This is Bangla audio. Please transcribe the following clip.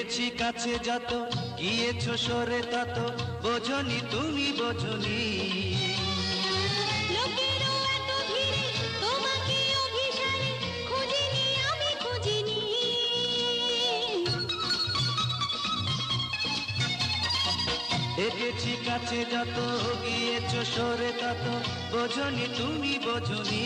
এঁকেছি কাছে যত, গিয়েছো সরে তত, বোঝনি তুমি বোঝনি। লোকেরও এত ভিড়ে তোমাকে অভিসারে খুঁজিনি আমি খুঁজিনি। এঁকেছি কাছে যত, গিয়েছো সরে তত, বোঝনি তুমি বোঝনি।